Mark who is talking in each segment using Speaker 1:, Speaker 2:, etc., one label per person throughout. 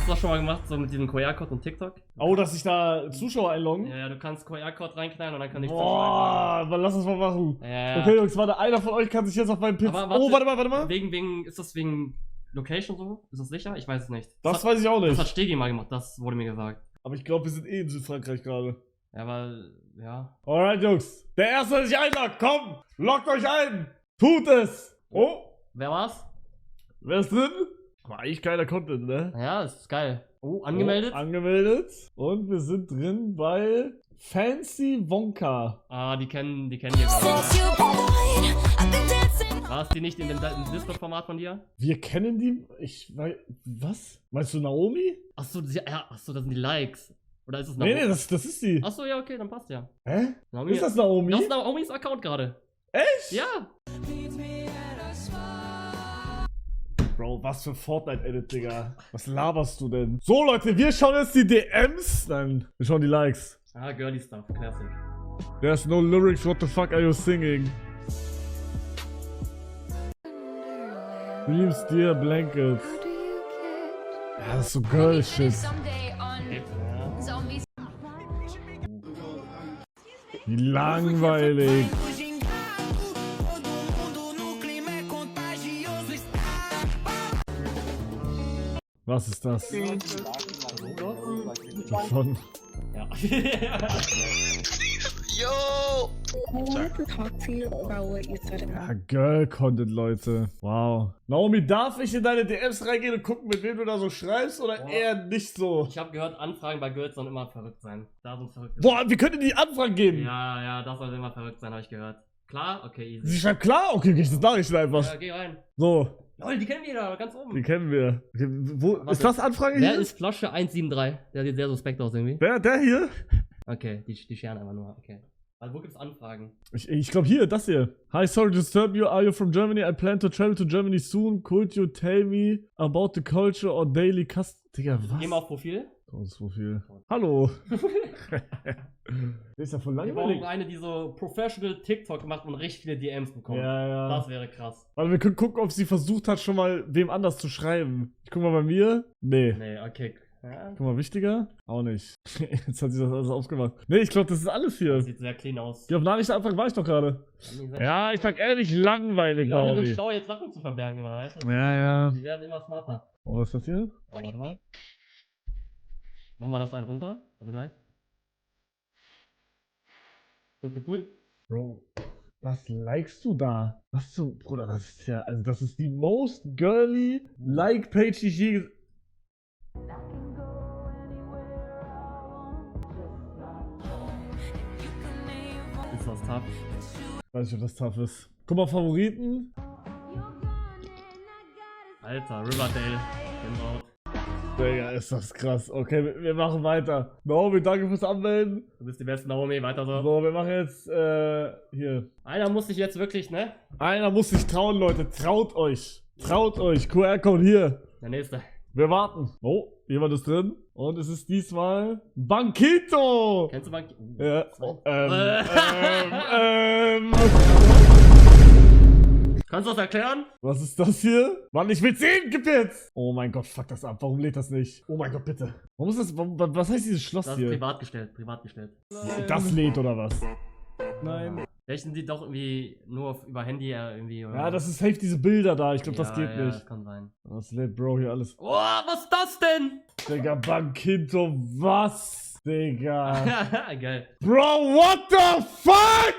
Speaker 1: du das schon mal gemacht, so mit diesem QR-Code und TikTok?
Speaker 2: Oh, dass ich da Zuschauer einloggen?
Speaker 1: Ja, du kannst QR-Code reinknallen und dann kann ich
Speaker 2: Boah, lass uns mal machen.
Speaker 1: Ja.
Speaker 2: Okay, Jungs, warte, einer von euch kann sich jetzt auf meinen Pizza...
Speaker 1: Aber
Speaker 2: Oh, warte mal.
Speaker 1: Ist das wegen Location so? Ist das sicher? Ich weiß es nicht.
Speaker 2: Das weiß ich auch
Speaker 1: Das
Speaker 2: nicht.
Speaker 1: hat Stegi mal gemacht, das wurde mir gesagt.
Speaker 2: Aber ich glaube, wir sind eh in Südfrankreich gerade.
Speaker 1: Ja, aber, ja.
Speaker 2: Alright, Jungs. Der Erste, der sich einloggt, komm! Loggt euch ein! Tut es! Oh,
Speaker 1: Wer war's?
Speaker 2: wer ist drin? War eigentlich geiler Content, ne?
Speaker 1: Ja, das ist geil. Oh, angemeldet?
Speaker 2: Oh, angemeldet. Und wir sind drin bei Fancy Wonka.
Speaker 1: Ah, die kennen wir gerade. War es die nicht in dem Discord-Format von dir?
Speaker 2: Wir kennen die... Ich weiß... Was? Meinst du Naomi?
Speaker 1: Achso, das sind die Likes. Oder ist es
Speaker 2: Nee,
Speaker 1: Naomi?
Speaker 2: das ist die.
Speaker 1: Achso, ja, okay, dann passt ja.
Speaker 2: Hä?
Speaker 1: Naomi,
Speaker 2: Ist das Naomi?
Speaker 1: Das ist Naomis Account gerade.
Speaker 2: Echt?
Speaker 1: Ja.
Speaker 2: Bro, was für Fortnite-Edit, Digga. Was laberst du denn? So, Leute, wir schauen jetzt die DMs. Nein, wir schauen die Likes.
Speaker 1: Ah, Girly Stuff, Classic.
Speaker 2: There's no lyrics, what the fuck are you singing? Dreams, dear blanket. Ja, das ist so Girl-Shit. Wie langweilig. Was ist das? Davon.
Speaker 1: Ja.
Speaker 3: Yo!
Speaker 4: I wanted to talk to you about what you said about
Speaker 2: Ja, Girl-Content, Leute. Wow. Naomi, darf ich in deine DMs reingehen und gucken, mit wem du da so schreibst oder
Speaker 1: Boah.
Speaker 2: eher nicht so?
Speaker 1: Ich habe gehört, Anfragen bei Girls sollen immer verrückt sein. Da sind verrückt.
Speaker 2: Boah, wir können die Anfragen geben.
Speaker 1: Ja, das soll immer verrückt sein, habe ich gehört. Klar? Okay, easy.
Speaker 2: Sie schreibt klar? Okay, geh ich das Nachrichten einfach.
Speaker 1: Ja, geh rein.
Speaker 2: So,
Speaker 1: Lol, die kennen wir da, ganz
Speaker 2: die
Speaker 1: oben.
Speaker 2: kennen wir. Okay, wo,
Speaker 1: Warte.
Speaker 2: ist das Anfrage
Speaker 1: Wer
Speaker 2: hier?
Speaker 1: ist Flasche 173? Der sieht sehr suspekt aus irgendwie.
Speaker 2: Der hier?
Speaker 1: Okay, die scheren einfach nur, okay. Also wo gibt's Anfragen?
Speaker 2: Ich glaube hier, das hier. Hi, sorry to disturb you. Are you from Germany? I plan to travel to Germany soon. Could you tell me about the culture or daily custom? Digga, was?
Speaker 1: Geh mal auf Profil.
Speaker 2: Das Profil. Hallo. Der ist ja voll
Speaker 1: Wir
Speaker 2: langweilig.
Speaker 1: brauchen eine, die so professional TikTok macht und richtig viele DMs bekommt.
Speaker 2: Ja.
Speaker 1: Das wäre krass.
Speaker 2: Aber wir können gucken, ob sie versucht hat, schon mal wem anders zu schreiben. Ich guck mal bei mir. Nee.
Speaker 1: Nee, okay. Ja,
Speaker 2: Guck mal, wichtiger? Auch nicht. Jetzt hat sie das alles aufgemacht. Nee, ich glaube, das ist alles hier.
Speaker 1: das sieht sehr clean aus.
Speaker 2: Die auf Nachrichtenanfang war ich doch gerade. Ja, ich sag ehrlich, langweilig,
Speaker 1: Ja,
Speaker 2: Naomi.
Speaker 1: schlau jetzt Sachen zu verbergen, weißt du?
Speaker 2: Ja.
Speaker 1: Die werden immer smarter.
Speaker 2: Oh, was ist das hier?
Speaker 1: Oh, warte mal. Machen wir das einen runter? Warte gleich. Das ist cool.
Speaker 2: Bro, was likest du da? Was so, Bruder, das ist ja, also das ist die most girly Like-Page, die ich je
Speaker 1: Ist das tough?
Speaker 2: weiß nicht, ob das tough ist. Guck mal, Favoriten.
Speaker 1: Alter, Riverdale. Genau.
Speaker 2: Digga, ist das krass. Okay, wir machen weiter. Naomi, danke fürs Anmelden.
Speaker 1: Du bist die beste Naomi, weiter so.
Speaker 2: So, wir machen jetzt, hier.
Speaker 1: Einer muss sich jetzt wirklich, ne?
Speaker 2: Einer muss sich trauen, Leute. Traut euch. Traut euch. QR-Code hier.
Speaker 1: Der nächste.
Speaker 2: Wir warten. Oh, jemand ist drin. Und es ist diesmal Banquito.
Speaker 1: Kennst du mal?
Speaker 2: Ja.
Speaker 1: Kannst du das erklären?
Speaker 2: Was ist das hier? Mann, ich will 10, gib jetzt! Oh mein Gott, fuck das ab. Warum lädt das nicht? Oh mein Gott, bitte. Warum ist das, was heißt dieses Schloss
Speaker 1: Das ist
Speaker 2: hier?
Speaker 1: privat gestellt, privat gestellt.
Speaker 2: Das lädt oder was? Nein.
Speaker 1: Vielleicht sind die doch irgendwie nur über Handy irgendwie. Oder?
Speaker 2: Ja, das ist safe diese Bilder da. Ich glaube, das geht
Speaker 1: ja,
Speaker 2: nicht.
Speaker 1: Das kann sein.
Speaker 2: Was lädt Bro hier alles?
Speaker 1: Oh, was ist das denn?
Speaker 2: Digga, Banquito, was? Digga.
Speaker 1: Geil.
Speaker 2: Bro, what the fuck?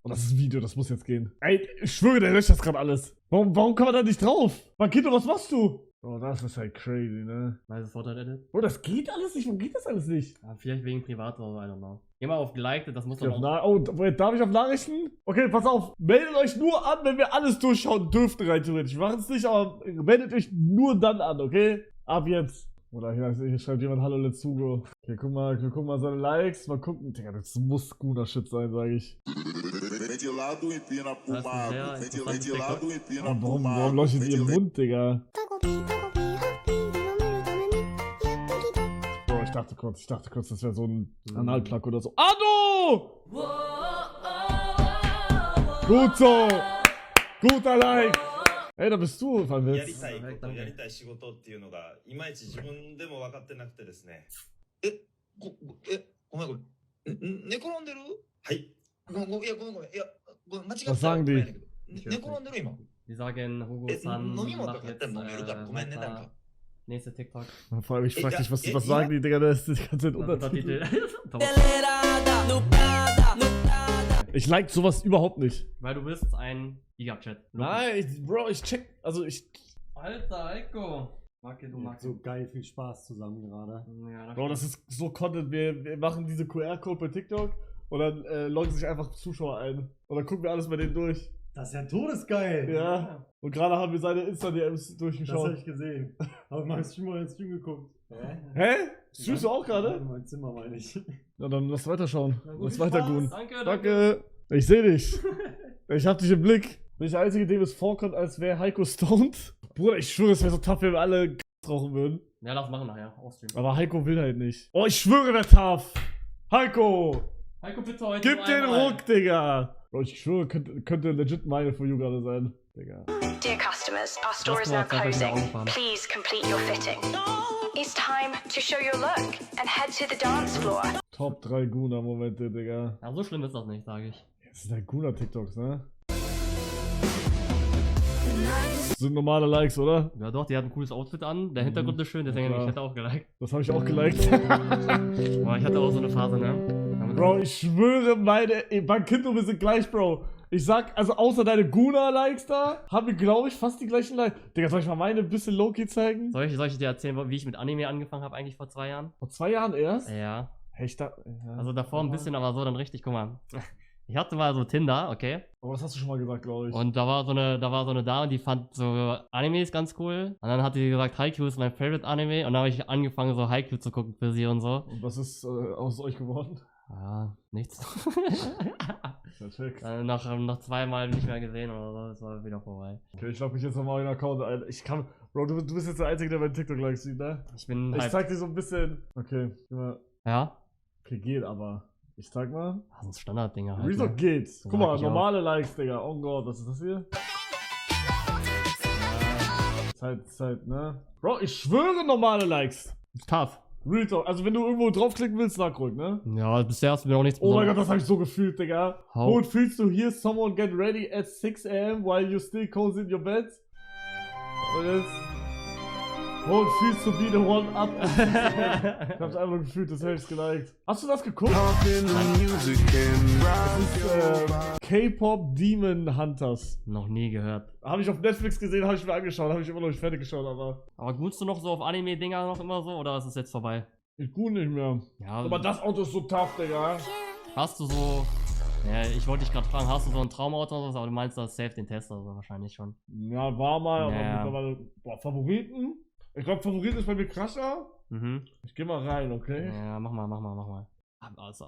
Speaker 2: Oh, das ist ein Video, das muss jetzt gehen. Ey, ich schwöre, der löscht das gerade alles. Warum kann man da nicht drauf? Banquito, was machst du? Oh, das ist halt crazy, ne?
Speaker 1: Weißt du, Vorteil-Edit?
Speaker 2: Oh, das geht alles nicht. Warum geht das alles nicht?
Speaker 1: Ja, vielleicht wegen privat oder so, I don't know. Geh mal auf geliked, das muss
Speaker 2: Ich
Speaker 1: doch
Speaker 2: auf
Speaker 1: auch.
Speaker 2: oh, darf ich auf Nachrichten? Okay, pass auf. Meldet euch nur an, wenn wir alles durchschauen dürften, rein theoretisch. Wir machen es nicht, aber meldet euch nur dann an, okay? Ab jetzt. Oder hier schreibt jemand Hallo, let's go. Okay, guck mal seine Likes. Mal gucken. Digga, das muss guter Shit sein, sag ich.
Speaker 3: Ventilado empina pro
Speaker 1: Das ist
Speaker 3: mago.
Speaker 1: sehr interessantes
Speaker 3: Ventilado
Speaker 1: TikTok.
Speaker 3: empina
Speaker 2: Oh,
Speaker 3: pro
Speaker 2: warum
Speaker 3: mago.
Speaker 2: leuchtet ihr im Mund, Digga? Bro, ich dachte kurz, das wäre so ein Analplug oder so. Ado! Gut so! Guter Like! Ey, da bist du, Van
Speaker 5: やり
Speaker 2: Witz.
Speaker 5: たいこと、やりたい仕事っていうのが、いまいち自分でも分かってなくてですね。ごめん。寝転んでる？はい。いや、ごめん。いや、間違ってた。
Speaker 2: Was sagen die?
Speaker 5: 寝転んでる今。
Speaker 1: Die sagen, Hugo-san,
Speaker 5: 飲み物と
Speaker 1: mach
Speaker 5: かやってん
Speaker 1: jetzt
Speaker 5: の飲めるからごめんね、なんか。
Speaker 1: nächste TikTok.
Speaker 2: Vor allem, ich frag dich, was sagen die, Digga, das ist die ganze Zeit Untertitel.
Speaker 1: Top.
Speaker 2: Ich like sowas überhaupt nicht.
Speaker 1: Weil du bist ein Gigachat.
Speaker 2: Nein, Bro, ich check, also ich...
Speaker 1: Alter, Eiko. Marke, du magst.
Speaker 6: So geil viel Spaß zusammen gerade.
Speaker 1: Ja,
Speaker 2: Bro, das ist so Content, wir machen diese QR-Code bei TikTok und dann loggen sich einfach Zuschauer ein. Und dann gucken wir alles bei denen durch.
Speaker 6: Das ist ja todesgeil.
Speaker 2: Ja. Und gerade haben wir seine Insta-DMs
Speaker 6: Das
Speaker 2: durchgeschaut.
Speaker 6: habe ich gesehen. Aber mal schon mal ins Stream geguckt.
Speaker 2: Hä? Streamst du auch
Speaker 6: Ja,
Speaker 2: gerade?
Speaker 6: in mein Zimmer meine ich.
Speaker 2: Ja, dann lass weiterschauen.
Speaker 1: Na gut,
Speaker 2: Lass
Speaker 1: viel
Speaker 2: weiter
Speaker 1: Spaß.
Speaker 2: gehen.
Speaker 1: Danke.
Speaker 2: Danke. Ich sehe dich. Ich hab dich im Blick. Bin ich der Einzige, dem es vorkommt, als wäre Heiko stoned? Bruder, ich schwöre, es wäre so tough, wenn wir alle rauchen würden.
Speaker 1: Ja, lass machen nachher. Ausstreamen.
Speaker 2: Aber Heiko will halt nicht. Oh, ich schwöre, der tough. Heiko,
Speaker 1: Heiko, bitte heute.
Speaker 2: gib
Speaker 1: nur
Speaker 2: den
Speaker 1: einmal.
Speaker 2: Ruck, Digga. Bro, ich schwöre, könnte legit meine For You gerade sein. Digga.
Speaker 7: Dear customers, our store is
Speaker 1: mal
Speaker 7: now
Speaker 1: Zeit, dass wir
Speaker 7: closing.
Speaker 1: auffahren.
Speaker 7: Please complete your fitting. It's time to show your look and head to the dance floor.
Speaker 2: Top 3 Guna-Momente, Digga.
Speaker 1: Ja, so schlimm ist das nicht, sage ich.
Speaker 2: Das sind halt Guna-TikToks, ne? Das sind normale Likes, oder?
Speaker 1: Ja doch, die hat ein cooles Outfit an. Der Hintergrund ist schön, deswegen
Speaker 2: klar.
Speaker 1: ich hätte auch geliked.
Speaker 2: Das habe ich auch geliked.
Speaker 1: Aber ich hatte auch so eine Phase, ne?
Speaker 2: Bro, ich schwöre, mein Kind und wir sind gleich, Bro. Ich sag, also außer deine Guna-Likes da, haben wir, glaube ich, fast die gleichen Likes. Digga, soll ich mal meine ein bisschen Low-Key zeigen?
Speaker 1: Soll ich dir erzählen, wie ich mit Anime angefangen habe, eigentlich vor 2 Jahren?
Speaker 2: Vor 2 Jahren erst?
Speaker 1: Ja.
Speaker 2: Hey, ja.
Speaker 1: Also davor ein bisschen, aber so dann richtig, guck mal. Ich hatte mal so Tinder, okay?
Speaker 2: Aber das hast du schon mal gesagt, glaube ich.
Speaker 1: Und da war so eine Dame, die fand so Animes ganz cool. Und dann hat sie gesagt, Haikyuu ist mein Favorite Anime. Und dann habe ich angefangen, so Haikyuu zu gucken für sie und so.
Speaker 2: Und was ist aus euch geworden?
Speaker 1: Ja, nichts.
Speaker 2: Perfekt.
Speaker 1: Noch 2 Mal nicht mehr gesehen oder so, das war wieder vorbei.
Speaker 2: Okay, ich log mich jetzt nochmal in den Account ein. Bro, du bist jetzt der Einzige, der meinen TikTok-Likes sieht, ne?
Speaker 1: Ich bin
Speaker 2: Ich
Speaker 1: halt,
Speaker 2: zeig dir so ein bisschen. Okay, guck mal.
Speaker 1: ja,
Speaker 2: Okay, geht aber. Ich zeig mal.
Speaker 1: das sind Standarddinger halt.
Speaker 2: Wieso
Speaker 1: Ne?
Speaker 2: geht's? Guck
Speaker 1: mag
Speaker 2: mal,
Speaker 1: ich auch.
Speaker 2: normale Likes, Digga. Oh Gott, was ist das hier? Zeit, ne? Bro, ich schwöre normale Likes.
Speaker 1: Tough.
Speaker 2: Real Talk. Also wenn du irgendwo draufklicken willst, sag ruhig, ne?
Speaker 1: Ja, bisher hast du mir noch nichts
Speaker 2: Oh mein Gott, das hab ich so gefühlt, Digga.
Speaker 1: How?
Speaker 2: How it feels to hear someone get ready at 6 AM while you still cozy in your bed? Und jetzt... How it feels to be the one up at 6 AM. Ich hab's einfach nur gefühlt, das hab ich geliked. Hast du das geguckt? Das ist K-Pop Demon Hunters.
Speaker 1: Noch nie gehört.
Speaker 2: Habe ich auf Netflix gesehen, habe ich mir angeschaut, habe ich immer noch nicht fertig geschaut, aber
Speaker 1: Aber gutst du noch so auf Anime-Dinger noch immer so oder ist es jetzt vorbei?
Speaker 2: ich gut nicht mehr.
Speaker 1: Ja,
Speaker 2: Aber das Auto ist so tough, Digga.
Speaker 1: hast du so. Ja, ich wollte dich gerade fragen, hast du so ein Traumauto oder so, aber du meinst das safe den Tester so wahrscheinlich schon.
Speaker 2: Ja, war mal, aber
Speaker 1: Ja.
Speaker 2: mittlerweile. Boah, Favoriten? Ich glaube, Favoriten ist bei mir Crusher.
Speaker 1: Mhm.
Speaker 2: Ich geh mal rein, okay?
Speaker 1: Ja, mach mal. Aber ist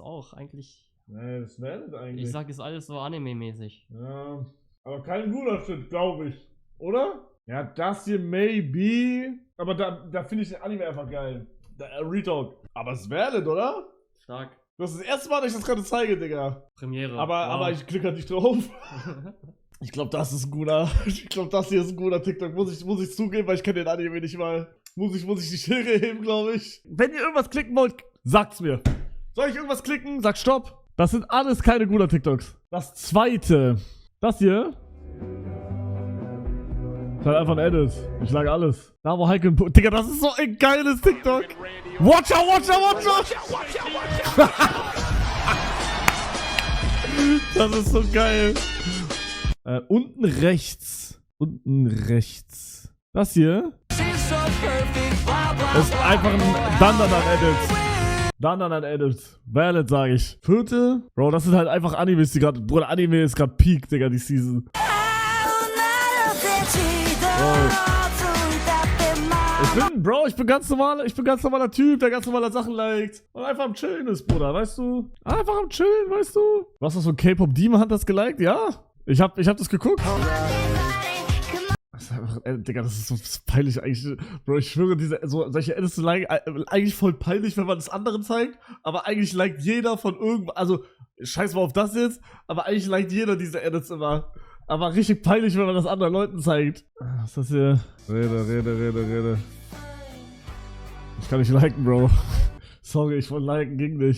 Speaker 1: auch eigentlich.
Speaker 2: Nee, das wäre das eigentlich.
Speaker 1: Ich sag, ist alles so Anime-mäßig.
Speaker 2: Ja, aber kein guter Shit, glaube ich. Oder? Ja, das hier maybe. Aber da finde ich den Anime einfach geil. Retalk. Aber es wäre das, oder?
Speaker 1: Stark.
Speaker 2: Das ist das erste Mal, dass ich das gerade zeige, Digga.
Speaker 1: Premiere.
Speaker 2: Aber ich klicke halt nicht drauf. Ich glaube, das ist ein guter. Ich glaube, das hier ist ein guter TikTok. Muss ich zugeben, weil ich kenne den Anime nicht mal. Muss ich die Schere heben, glaube ich. Wenn ihr irgendwas klicken wollt, sagt's mir. Soll ich irgendwas klicken? Sag Stopp. Das sind alles keine guter TikToks. Das zweite. Das hier. Ist halt einfach ein Edit. Ich lag alles. Da wo Heike. Digga, das ist so ein geiles TikTok. Watch out. Das ist so geil. Unten rechts. Das hier ist einfach ein Dandanan-Edit. Valid, sage ich. 4. Bro, das sind halt einfach Animes, die gerade. Bruder, Anime ist gerade Peak, Digga, die Season. Ich bin ganz normaler Typ, der ganz normale Sachen liked. Und einfach am Chillen ist, Bruder, weißt du? Einfach am Chillen, weißt du? Du hast doch so ein K-Pop Demon Hunters geliked? Ja. Ich hab das geguckt. Das ist einfach, Digga, das ist so peinlich eigentlich. Bro, ich schwöre, solche Edits zu liken, eigentlich voll peinlich, wenn man das anderen zeigt. Aber eigentlich liked jeder von irgendwo, also, scheiß mal auf das jetzt, aber eigentlich liked jeder diese Edits immer. Aber richtig peinlich, wenn man das anderen Leuten zeigt. Was ist das hier? Rede. Ich kann nicht liken, Bro. Sorry, ich wollte liken, ging nicht.